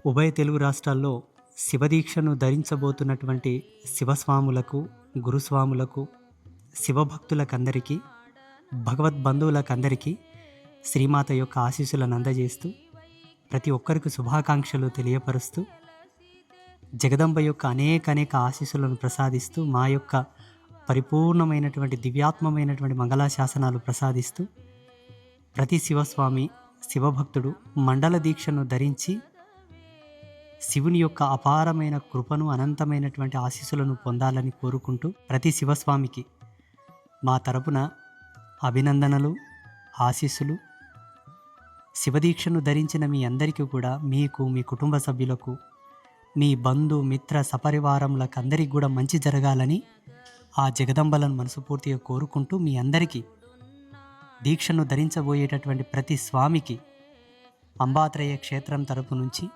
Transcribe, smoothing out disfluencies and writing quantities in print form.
ఉభయ తెలుగు రాష్ట్రాల్లో శివదీక్షను ధరించబోతున్నటువంటి శివస్వాములకు, గురుస్వాములకు, శివభక్తులకందరికీ, భగవద్బంధువులకందరికీ శ్రీమాత యొక్క ఆశీస్సులను అందజేస్తూ, ప్రతి ఒక్కరికి శుభాకాంక్షలు తెలియపరుస్తూ, జగదంబ యొక్క అనేక ఆశీస్సులను ప్రసాదిస్తూ, మా యొక్క పరిపూర్ణమైనటువంటి దివ్యాత్మమైనటువంటి మంగళాశాసనాలు ప్రసాదిస్తూ, ప్రతి శివస్వామి, శివభక్తుడు మండల దీక్షను ధరించి శివుని యొక్క అపారమైన కృపను, అనంతమైనటువంటి ఆశీస్సులను పొందాలని కోరుకుంటూ, ప్రతి శివస్వామికి మా తరపున అభినందనలు, ఆశీస్సులు. శివదీక్షను ధరించిన మీ అందరికీ కూడా, మీకు, మీ కుటుంబ సభ్యులకు, మీ బంధు మిత్ర సపరివారములకు అందరికీ కూడా మంచి జరగాలని ఆ జగదంబలను మనస్ఫూర్తిగా కోరుకుంటూ, మీ అందరికీ దీక్షను ధరించబోయేటటువంటి ప్రతి స్వామికి అంబాత్రేయ క్షేత్రం తరపు నుంచి